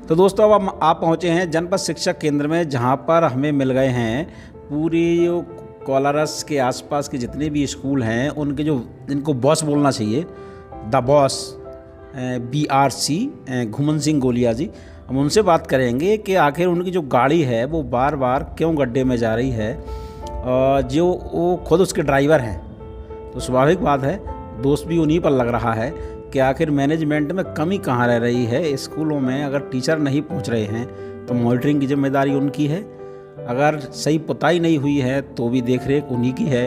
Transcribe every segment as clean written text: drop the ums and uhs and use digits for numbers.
तो दोस्तों अब हम आप पहुँचे हैं जनपद शिक्षा केंद्र में, जहाँ पर हमें मिल गए हैं पूरी जो कोलारस के आसपास के जितने भी स्कूल हैं उनके जो इनको बॉस बोलना चाहिए, द बॉस BRC घुमन सिंह गोलिया जी। हम उनसे बात करेंगे कि आखिर उनकी जो गाड़ी है वो बार बार क्यों गड्ढे में जा रही है, जो वो खुद उसके ड्राइवर हैं। तो स्वाभाविक बात है, दोष भी उन्हीं पर लग रहा है कि आखिर मैनेजमेंट में कमी कहाँ रह रही है। स्कूलों में अगर टीचर नहीं पहुंच रहे हैं तो मॉनिटरिंग की जिम्मेदारी उनकी है, अगर सही पुताई नहीं हुई है तो भी देख रेख उन्हीं की है,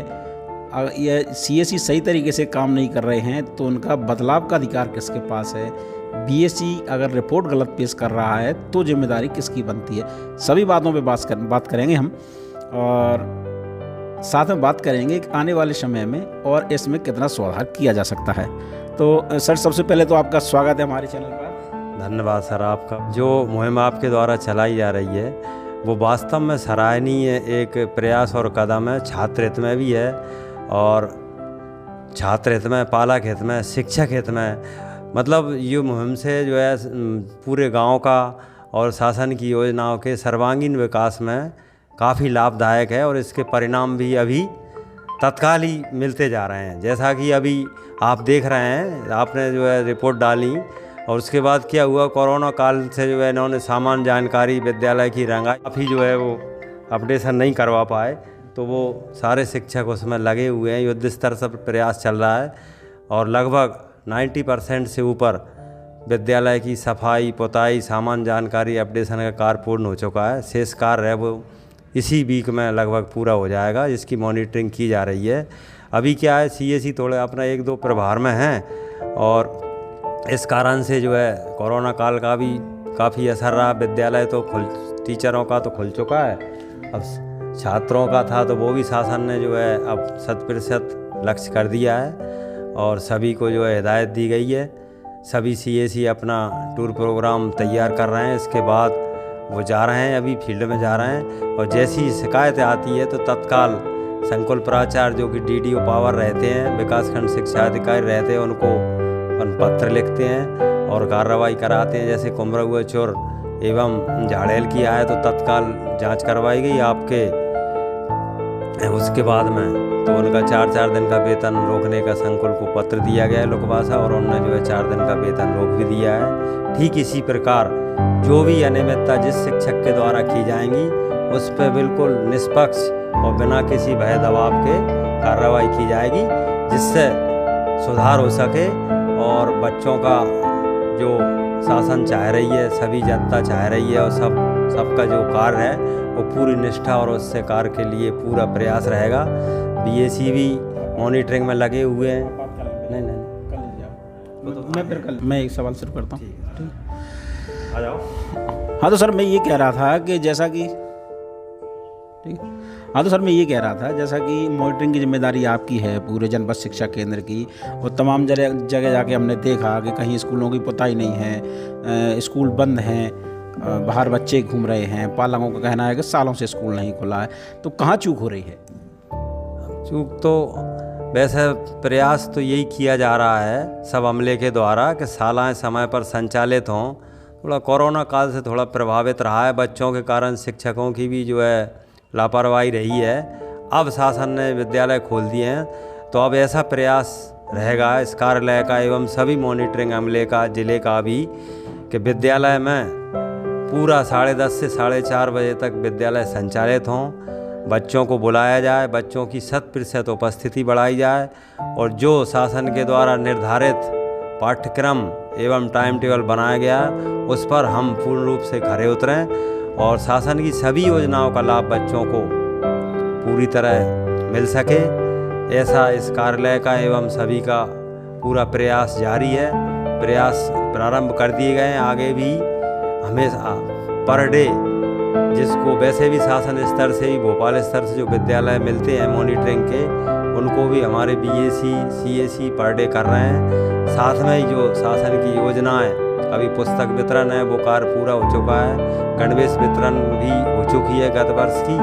ये CSE सही तरीके से काम नहीं कर रहे हैं तो उनका बदलाव का अधिकार किसके पास है, BSE अगर रिपोर्ट गलत पेश कर रहा है तो जिम्मेदारी किसकी बनती है। सभी बातों पे बात करेंगे हम, और साथ में बात करेंगे कि आने वाले समय में और इसमें कितना सुधार किया जा सकता है। तो सर, सबसे पहले तो आपका स्वागत है हमारे चैनल पर। धन्यवाद सर आपका। जो मुहिम आपके द्वारा चलाई जा रही है वो वास्तव में सराहनीय एक प्रयास और कदम है। छात्र हित में भी है और छात्र हित में, पालक हित में, शिक्षक हित में। मतलब ये मुहिम से जो है पूरे गांव का और शासन की योजनाओं के सर्वांगीण विकास में काफ़ी लाभदायक है और इसके परिणाम भी अभी तत्काल ही मिलते जा रहे हैं। जैसा कि अभी आप देख रहे हैं, आपने जो है रिपोर्ट डाली और उसके बाद क्या हुआ, कोरोना काल से जो है इन्होंने सामान्य जानकारी विद्यालय की रंगाई काफ़ी जो है वो अपडेशन नहीं करवा पाए, तो वो सारे शिक्षक उसमें लगे हुए हैं। युद्ध स्तर से प्रयास चल रहा है और लगभग 90% से ऊपर विद्यालय की सफाई, पुताई, सामान्य जानकारी अपडेशन का कार्य पूर्ण हो चुका है। शेष कार्य है वो इसी वीक में लगभग पूरा हो जाएगा, जिसकी मॉनिटरिंग की जा रही है। अभी क्या है, CSE थोड़े अपना 1-2 प्रभार में हैं और इस कारण से जो है कोरोना काल का भी काफ़ी असर रहा। विद्यालय तो टीचरों का तो खुल चुका है, अब छात्रों का था तो वो भी शासन ने जो है अब 100% लक्ष्य कर दिया है और सभी को जो है हिदायत दी गई है। सभी CSE अपना टूर प्रोग्राम तैयार कर रहे हैं, इसके बाद वो जा रहे हैं, अभी फील्ड में जा रहे हैं और जैसी शिकायतें आती है तो तत्काल संकुल प्राचार्य जो कि DDO पावर रहते हैं, विकासखंड शिक्षा अधिकारी रहते हैं, उनको पत्र लिखते हैं और कार्रवाई कराते हैं। जैसे कुमरगुआ चोर एवं झाड़ेल की आए तो तत्काल जांच करवाई गई आपके, उसके बाद में तो उनका 4-4 दिन का वेतन रोकने का संकुल को पत्र दिया गया है लोकभाषा, और उन्होंने जो है 4 दिन का वेतन रोक भी दिया है। ठीक इसी प्रकार जो भी अनियमितता जिस शिक्षक के द्वारा की जाएंगी उस पर बिल्कुल निष्पक्ष और बिना किसी भय दबाव के कार्रवाई की जाएगी, जिससे सुधार हो सके और बच्चों का जो शासन चाह रही है, सभी जनता चाह रही है और सबका जो कार्य है वो पूरी निष्ठा और उससे कार्य के लिए पूरा प्रयास रहेगा। BSE भी मॉनिटरिंग में लगे हुए हैं। नहीं, मैं एक सवाल शुरू करता हूँ। आ जाओ। हाँ तो सर मैं ये कह रहा था कि जैसा कि जैसा कि मॉनिटरिंग की जिम्मेदारी आपकी है पूरे जनपद शिक्षा केंद्र की, और तमाम जगह जाके हमने देखा कि कहीं स्कूलों की पुताई नहीं है, स्कूल बंद हैं, बाहर बच्चे घूम रहे हैं, पालकों का कहना है कि सालों से स्कूल नहीं खुला है। तो कहाँ चूक हो रही है? चूक तो वैसे प्रयास तो यही किया जा रहा है सब अमले के द्वारा कि शालाएँ समय पर संचालित हों। थोड़ा कोरोना काल से थोड़ा प्रभावित रहा है, बच्चों के कारण शिक्षकों की भी जो है लापरवाही रही है। अब शासन ने विद्यालय खोल दिए हैं तो अब ऐसा प्रयास रहेगा इस कार्यालय का एवं सभी मॉनिटरिंग अमले का, जिले का भी, कि विद्यालय में पूरा 10:30 से 4:30 बजे तक विद्यालय संचालित हों, बच्चों को बुलाया जाए, बच्चों की 100% उपस्थिति बढ़ाई जाए और जो शासन के द्वारा निर्धारित पाठ्यक्रम एवं टाइम टेबल बनाया गया उस पर हम पूर्ण रूप से खरे उतरें और शासन की सभी योजनाओं का लाभ बच्चों को पूरी तरह मिल सके। ऐसा इस कार्यालय का एवं सभी का पूरा प्रयास जारी है। प्रयास प्रारंभ कर दिए गए हैं, आगे भी हमेशा पर डे, जिसको वैसे भी शासन स्तर से ही, भोपाल स्तर से जो विद्यालय मिलते हैं मॉनिटरिंग के, उनको भी हमारे BSE CSE पर डे कर रहे हैं। साथ में ही जो शासन की योजनाएं, अभी पुस्तक वितरण है वो कार्य पूरा हो चुका है, गणवेश वितरण भी हो चुकी है गत वर्ष की,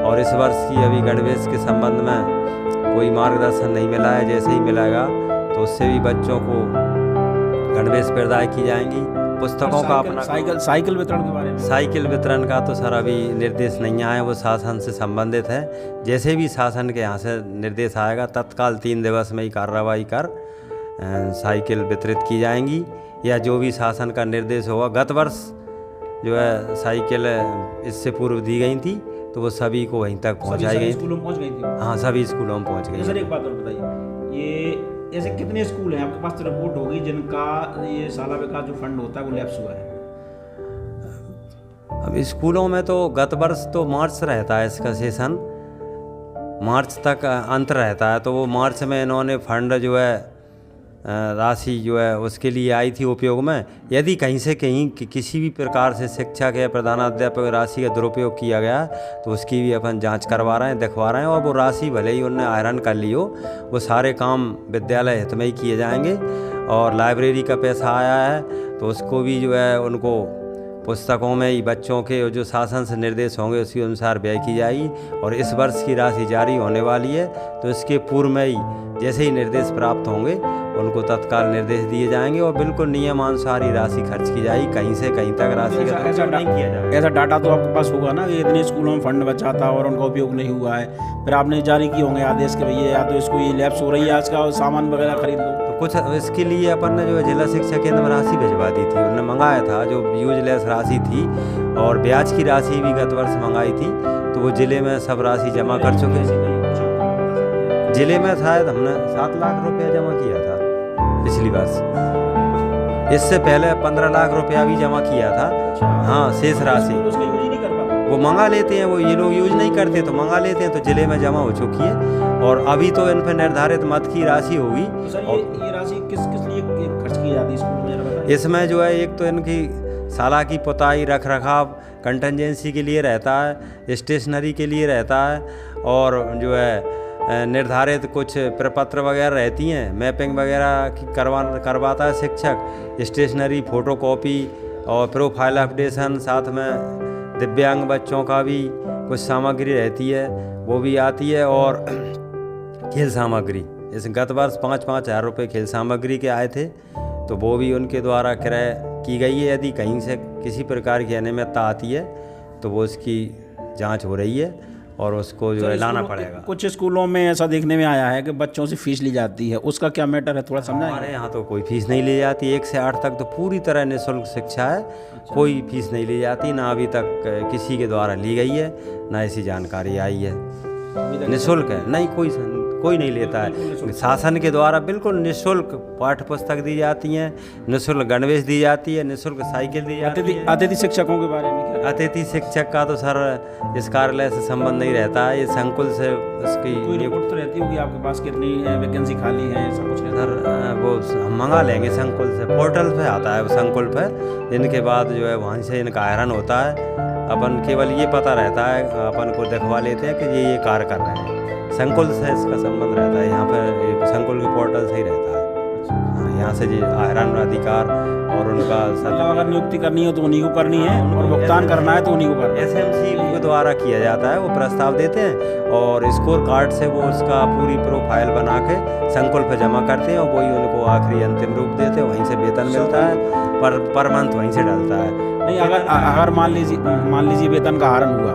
और इस वर्ष की अभी गणवेश के संबंध में कोई मार्गदर्शन नहीं मिला है। जैसे ही मिलेगा तो उससे भी बच्चों को गणवेश प्रदाय की जाएंगी। पुस्तकों का अपना साइकिल वितरण के बारे में? साइकिल वितरण का तो सर अभी निर्देश नहीं आए, वो शासन से संबंधित है। जैसे भी शासन के यहाँ से निर्देश आएगा तत्काल 3 दिवस में ही कार्रवाई कर साइकिल वितरित की जाएंगी, या जो भी शासन का निर्देश होगा। गत वर्ष जो है साइकिल इससे पूर्व दी गई थी, तो वो सभी को वहीं तक पहुँचाई गई। स्कूलों में पहुँच गई थी? हाँ, सभी स्कूलों में पहुँच गई। सर एक बात और बताइए, ये ऐसे कितने स्कूल हैं आपके पास तो रिपोर्ट होगी जिनका ये शाला विकास जो फंड होता है वो लैप्स हुआ है? अब स्कूलों में तो गत वर्ष तो मार्च रहता है इसका सेशन, मार्च तक अंत रहता है, तो वो मार्च में इन्होंने फंड जो है राशि जो है उसके लिए आई थी उपयोग में। यदि कहीं से कहीं किसी भी प्रकार से शिक्षक या प्रधानाध्यापक राशि का दुरुपयोग किया गया तो उसकी भी अपन जांच करवा रहे हैं, दिखवा रहे हैं। और वो राशि भले ही उनने आहरण कर ली हो, वो सारे काम विद्यालय हित में ही किए जाएंगे। और लाइब्रेरी का पैसा आया है तो उसको भी जो है उनको पुस्तकों में ही बच्चों के जो शासन से निर्देश होंगे उसी अनुसार व्यय की जाएगी। और इस वर्ष की राशि जारी होने वाली है, तो इसके पूर्व में ही जैसे ही निर्देश प्राप्त होंगे उनको तत्काल निर्देश दिए जाएंगे और बिल्कुल नियमानुसार ही राशि खर्च की जाएगी। कहीं से कहीं तक राशि का ऐसा नहीं किया जाएगा। ऐसा डाटा तो आपके पास होगा ना कि इतने स्कूलों में फंड बचा था और उनका उपयोग नहीं हुआ है, फिर आपने जारी किए होंगे आदेश के भैया या तो इसको ये लैप्स हो रही है इसका सामान वगैरह खरीद लो। तो कुछ इसके लिए अपन ने जो है जिला शिक्षा केंद्र में राशि भिजवा दी थी, उन्होंने मंगाया था जो यूजलेस राशि थी, और ब्याज की राशि भी गत वर्ष मंगाई थी, तो वो जिले में सब राशि जमा कर चुके हैं। जिले में शायद हमने 7 लाख रुपया जमा किया था पिछली वर्ष। इससे पहले 15 लाख रुपया भी जमा किया था। हाँ, शेष राशि वो मंगा लेते हैं, वो ये लोग यूज नहीं करते तो मंगा लेते हैं, तो जिले में जमा हो चुकी है। और अभी तो इन पर निर्धारित मत की राशि होगी। ये राशि किस किस लिए खर्च की जाती है स्कूल में? इसमें जो है एक तो इनकी शाला की पुताई, रख रखाव, कंटेंजेंसी के लिए रहता है, स्टेशनरी के लिए रहता है, और जो है निर्धारित कुछ प्रपत्र वगैरह रहती हैं, मैपिंग वगैरह की करवाता है शिक्षक, स्टेशनरी, फोटोकॉपी और प्रोफाइल अपडेशन, साथ में दिव्यांग बच्चों का भी कुछ सामग्री रहती है वो भी आती है। और खेल सामग्री, इस गत वर्ष 5-5 हज़ार रुपये खेल सामग्री के आए थे, तो वो भी उनके द्वारा क्रय की गई है। यदि कहीं से किसी प्रकार की अनियमितता आती है तो वो उसकी जांच हो रही है और उसको जो है लाना पड़ेगा। कुछ स्कूलों में ऐसा देखने में आया है कि बच्चों से फीस ली जाती है, उसका क्या मैटर है, थोड़ा समझाएं? हमारे यहाँ तो कोई फीस नहीं ली जाती। 1 से 8 तक तो पूरी तरह निःशुल्क शिक्षा है। कोई फीस नहीं ली जाती, ना अभी तक किसी के द्वारा ली गई है, ना ऐसी जानकारी आई है। निःशुल्क है, नहीं कोई नहीं लेता है। शासन के द्वारा बिल्कुल निःशुल्क पाठ्य पुस्तक दी जाती हैं, निःशुल्क गणवेश दी जाती है, निःशुल्क साइकिल दी जाती है। अतिथि शिक्षकों के बारे में क्या? अतिथि शिक्षक का तो सर इस कार्यालय से संबंध नहीं रहता है, ये संकुल से उसकी कोई रिपोर्ट तो रहती होगी आपके पास, कितनी वैकेंसी खाली है, ऐसा कुछ नहीं? सर वो हम मंगा लेंगे संकुल से, पोर्टल पे आता है वो संकुल पे। इनके बाद जो है वहीं से इनका आहरण होता है। अपन केवल ये पता रहता है, अपन को दिखवा लेते हैं कि ये कार्य कर रहे हैं। संकुल से इसका संबंध रहता है, यहाँ पर संकुल के पोर्टल से ही रहता है। हाँ, यहाँ से जी आहरण अधिकार और उनका अगर नियुक्ति करनी हो तो उन्हीं को करनी है और भुगतान करना है तो उन्हीं को करना है। SMC के द्वारा किया जाता है, वो प्रस्ताव देते हैं और स्कोर कार्ड से वो उसका पूरी प्रोफाइल बना के संकुल पे जमा करते हैं और वही उनको आखिरी अंतिम रूप देते हैं। वहीं से वेतन मिलता है, पर मंथ वहीं से डलता है। नहीं, अगर मान लीजिए वेतन का आहरण हुआ,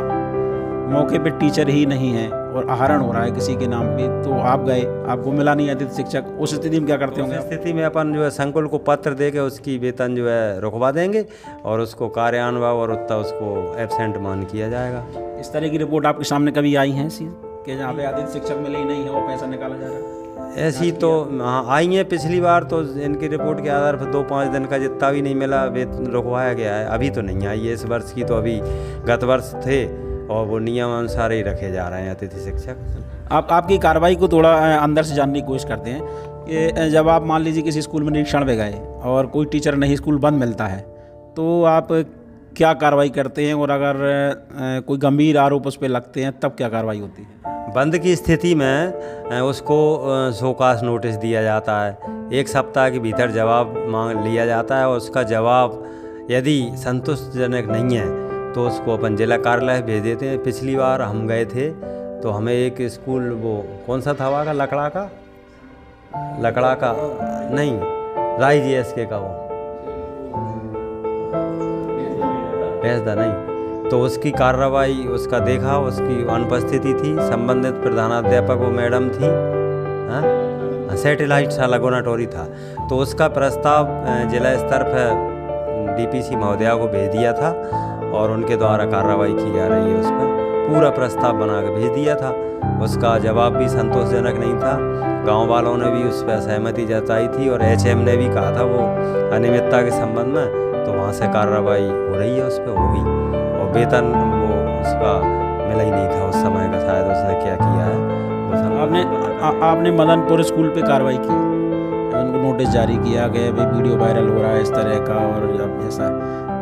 मौके पे टीचर ही नहीं है और आहरण हो रहा है किसी के नाम पे, तो आप गए, आपको मिला नहीं अतिथि शिक्षक, उस स्थिति में क्या करते होंगे? उस स्थिति में अपन जो है संकुल को पत्र दे के उसकी वेतन जो है रुकवा देंगे और उसको कार्यान्वयन और उतना उसको एब्सेंट मान किया जाएगा। इस तरह की रिपोर्ट आपके सामने कभी आई है कि जहाँ पे अतिथि शिक्षक मिले ही नहीं है और पैसा निकाला जा रहा है? ऐसी तो हाँ आई है, पिछली बार तो इनकी रिपोर्ट के आधार पर 2-5 दिन का जितना भी नहीं मिला वेतन रुकवाया गया है। अभी तो नहीं आई है इस वर्ष की, तो अभी गत वर्ष थे और वो नियम अनुसार ही रखे जा रहे हैं अतिथि शिक्षक। आपकी कार्रवाई को थोड़ा अंदर से जानने की कोशिश करते हैं कि जब आप मान लीजिए किसी स्कूल में निरीक्षण पे गए और कोई टीचर नहीं, स्कूल बंद मिलता है, तो आप क्या कार्रवाई करते हैं? और अगर कोई गंभीर आरोप उस पर लगते हैं तब क्या कार्रवाई होती है? बंद की स्थिति में उसको शोकास नोटिस दिया जाता है। 1 सप्ताह के भीतर जवाब मांग लिया जाता है और उसका जवाब यदि संतुष्टिजनक नहीं है तो उसको अपन जिला कार्यालय भेज देते हैं। पिछली बार हम गए थे तो हमें एक स्कूल, वो कौन सा था वहाँ का, लकड़ा का नहीं, राई GSK का, वो ऐसा नहीं। तो उसकी कार्रवाई उसका देखा, उसकी अनुपस्थिति थी, संबंधित प्रधानाध्यापक वो मैडम थी, हाँ, सैटेलाइट सा लगोनाटोरी था। तो उसका प्रस्ताव जिला स्तर पर डीपीसी महोदया को भेज दिया था और उनके द्वारा कार्रवाई की जा रही है। उस पर पूरा प्रस्ताव बना के भेज दिया था। उसका जवाब भी संतोषजनक नहीं था। गांव वालों ने भी उस पर सहमति जताई थी और एचएम ने भी कहा था वो अनियमितता के संबंध में, तो वहाँ से कार्रवाई हो रही है, उस पर होगी। और वेतन वो उसका मिला ही नहीं था उस समय का, शायद उसने क्या किया है। आपने मदनपुर स्कूल पे कार्रवाई की, उनको नोटिस जारी किया गया, भाई वीडियो वायरल हो रहा है इस तरह का और जब ऐसा,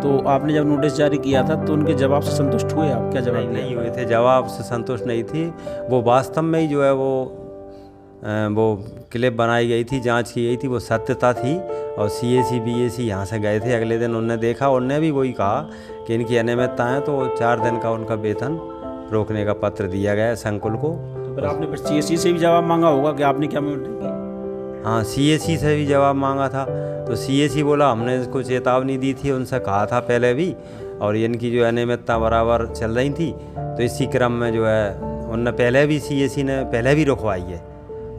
तो आपने जब नोटिस जारी किया था तो उनके जवाब से संतुष्ट हुए आप? क्या जवाब नहीं हुए थे, जवाब से संतुष्ट नहीं थी। वो वास्तव में ही जो है वो क्लिप बनाई गई थी, जांच की गई थी, वो सत्यता थी। और सीएसी बीएसी यहाँ से गए थे, अगले दिन उनने देखा, उनने भी वही कहा कि इनकी अनियमितता है। तो 4 दिन का उनका वेतन रोकने का पत्र दिया गया संकुल को। तो फिर आपने सीएसी से भी जवाब मांगा होगा कि आपने क्या मॉनिटरिंग की? हाँ, सीएसी से भी जवाब मांगा था। तो सीएसी बोला हमने इसको चेतावनी दी थी, उनसे कहा था पहले भी, और इनकी जो अनियमितता बराबर चल रही थी। तो इसी क्रम में जो है उनने पहले भी, सीएसी ने पहले भी रुकवाई है,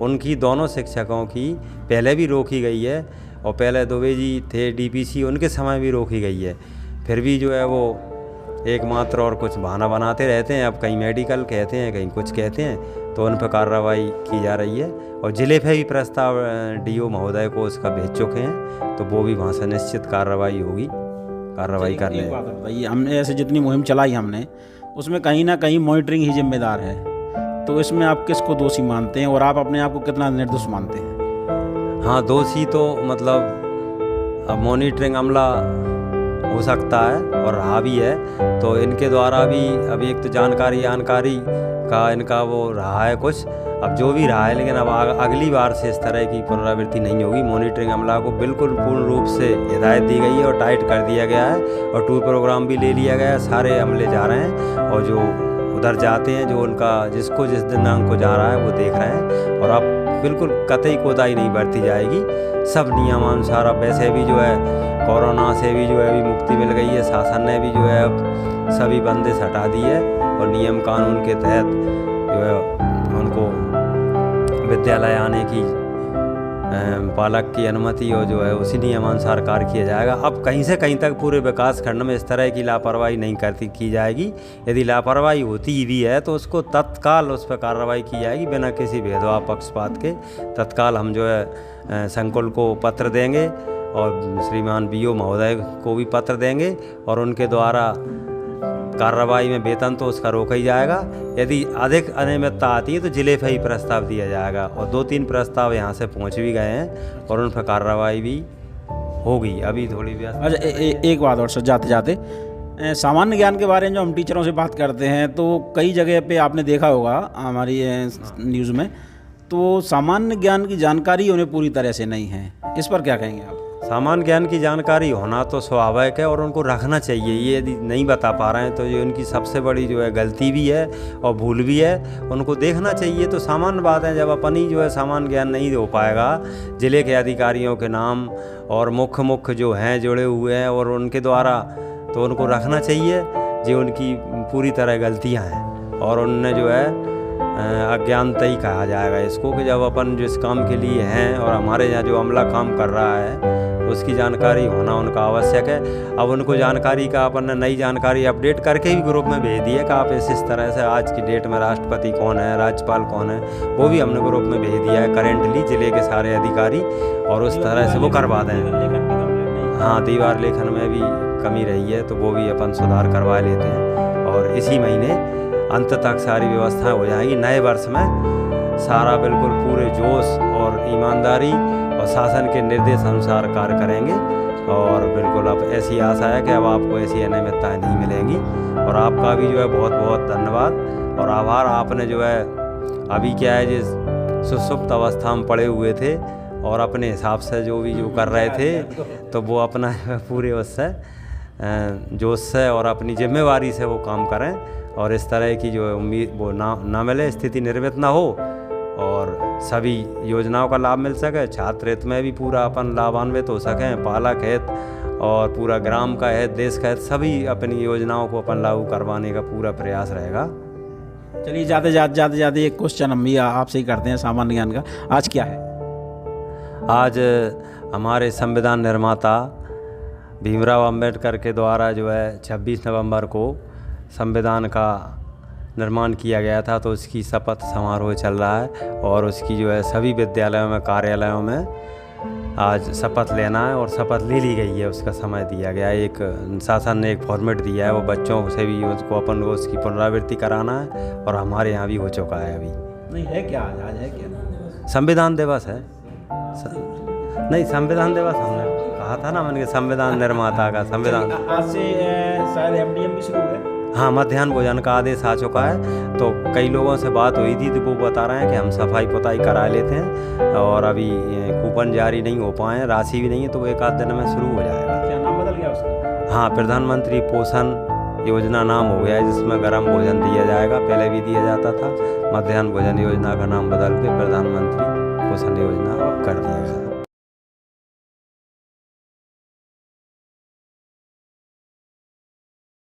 उनकी दोनों शिक्षकों की पहले भी रोकी गई है। और पहले दुबे जी थे डीपीसी, उनके समय भी रोकी गई है। फिर भी जो है वो एकमात्र और कुछ बहाना बनाते रहते हैं। अब कहीं मेडिकल कहते हैं, कहीं कुछ कहते हैं, तो उन पर कार्रवाई की जा रही है। और ज़िले पे भी प्रस्ताव डीओ महोदय को उसका भेज चुके हैं, तो वो भी वहाँ से निश्चित कार्रवाई होगी, कार्रवाई करने। एक बात बताइए, हमने ऐसे जितनी मुहिम चलाई हमने, उसमें कहीं ना कहीं मॉनिटरिंग ही जिम्मेदार है, तो इसमें आप किसको दोषी मानते हैं और आप अपने आप को कितना निर्दोष मानते हैं? हाँ, दोषी तो मतलब अब मॉनिटरिंग अमला हो सकता है और रहा भी है, तो इनके द्वारा भी अभी एक तो जानकारी का इनका वो रहा है कुछ, अब जो भी रहा है, लेकिन अब अगली बार से इस तरह की पुनरावृत्ति नहीं होगी। मॉनिटरिंग अमला को बिल्कुल पूर्ण रूप से हिदायत दी गई है और टाइट कर दिया गया है, और टूर प्रोग्राम भी ले लिया गया है। सारे अमले जा रहे हैं और जो उधर जाते हैं, जो उनका जिसको जिस दिनांक को जा रहा है वो देख रहे हैं। और अब बिल्कुल कतई कोताही नहीं बरती जाएगी, सब नियमानुसार। अब वैसे भी जो है कोरोना से भी जो है अभी मुक्ति मिल गई है, शासन ने भी जो है अब सभी बंदिश हटा दी है और नियम कानून के तहत जो है उनको विद्यालय आने की पालक की अनुमति और जो है उसी नियमानुसार कार्य किया जाएगा। अब कहीं से कहीं तक पूरे विकास खंड में इस तरह की लापरवाही नहीं की जाएगी। यदि लापरवाही होती भी है तो उसको तत्काल उस पर कार्रवाई की जाएगी, बिना किसी भेदभाव पक्षपात के। तत्काल हम जो है संकुल को पत्र देंगे और श्रीमान बीओ महोदय को भी पत्र देंगे, और उनके द्वारा कार्रवाई में वेतन तो उसका रोका ही जाएगा। यदि अधिक अनियमितता आती है तो जिले पे ही प्रस्ताव दिया जाएगा, और 2-3 प्रस्ताव यहाँ से पहुँच भी गए हैं और उन पर कार्रवाई भी होगी। अभी थोड़ी व्यस्त। अच्छा, एक बात और सर, जाते जाते सामान्य ज्ञान के बारे में जो हम टीचरों से बात करते हैं, तो कई जगह पे आपने देखा होगा हमारी न्यूज़ में, तो सामान्य ज्ञान की जानकारी उन्हें पूरी तरह से नहीं है। इस पर क्या कहेंगे आप? सामान्य ज्ञान की जानकारी होना तो स्वाभाविक है और उनको रखना चाहिए। ये यदि नहीं बता पा रहे हैं तो ये उनकी सबसे बड़ी जो है गलती भी है और भूल भी है, उनको देखना चाहिए। तो सामान्य बात है, जब अपन ही जो है सामान्य ज्ञान नहीं हो पाएगा, ज़िले के अधिकारियों के नाम और मुख्य जो हैं जुड़े हुए हैं और उनके द्वारा, तो उनको रखना चाहिए। जो उनकी पूरी तरह गलतियाँ हैं और उनने जो है अज्ञानता ही कहा जाएगा इसको, कि जब अपन जिस काम के लिए हैं और हमारे यहाँ जो अमला काम कर रहा है उसकी जानकारी होना उनका आवश्यक है। अब उनको जानकारी का अपन ने नई जानकारी अपडेट करके भी ग्रुप में भेज दी है कि आप इस तरह से आज की डेट में राष्ट्रपति कौन है, राज्यपाल कौन है, वो भी हमने ग्रुप में भेज दिया है करेंटली ज़िले के सारे अधिकारी, और उस तरह से वो करवा दें। हाँ, दीवार लेखन में भी कमी रही है तो वो भी अपन सुधार करवा लेते हैं, और इसी महीने अंत तक सारी व्यवस्थाएं हो जाएंगी। नए वर्ष में सारा बिल्कुल पूरे जोश और ईमानदारी और शासन के निर्देश अनुसार कार्य करेंगे, और बिल्कुल अब ऐसी आशा है कि अब आपको ऐसी अनियमितताएँ नहीं मिलेंगी। और आपका भी जो है बहुत बहुत धन्यवाद और आभार। आपने जो है अभी क्या है, जिस सुसुप्त अवस्था में पड़े हुए थे और अपने हिसाब से जो कर रहे थे, तो वो अपना पूरे उससे जोश से और अपनी जिम्मेवारी से वो काम करें, और इस तरह की जो उम्मीद वो ना मिले, स्थिति निर्मित ना हो, और सभी योजनाओं का लाभ मिल सके। छात्र हित में भी पूरा अपन लाभान्वित हो सकें, पालक हित और पूरा ग्राम का है, देश का है, सभी अपनी योजनाओं को अपन लागू करवाने का पूरा प्रयास रहेगा। चलिए जाते एक क्वेश्चन हम भी आपसे ही करते हैं सामान्य ज्ञान का। आज क्या है? आज हमारे संविधान निर्माता भीमराव अंबेडकर के द्वारा जो है 26 नवंबर को संविधान का निर्माण किया गया था, तो उसकी शपथ समारोह चल रहा है और उसकी जो है सभी विद्यालयों में, कार्यालयों में आज शपथ लेना है और शपथ ले ली गई है। उसका समय दिया गया है, एक शासन ने एक फॉर्मेट दिया है, वो बच्चों से भी उसको अपन को उसकी पुनरावृत्ति कराना है और हमारे यहाँ भी हो चुका है। अभी नहीं है क्या? आज है क्या? संविधान दिवस है। नहीं, संविधान दिवस हमने कहा था ना, मैंने संविधान निर्माता का संविधान। आज से शायद एमडीएम भी शुरू है। हाँ, मध्याह्न भोजन का आदेश आ चुका है, तो कई लोगों से बात हुई थी तो वो बता रहे हैं कि हम सफाई पुताई करा लेते हैं और अभी कूपन जारी नहीं हो पाए हैं, राशि भी नहीं है, तो वो एक आध दिन में शुरू हो जाएगा। क्या नाम बदल गया उसका? हाँ, प्रधानमंत्री पोषण योजना नाम हो गया है, जिसमें गर्म भोजन दिया जाएगा। पहले भी दिया जाता था, मध्याह्न भोजन योजना का नाम बदल के प्रधानमंत्री पोषण योजना कर दिया गया।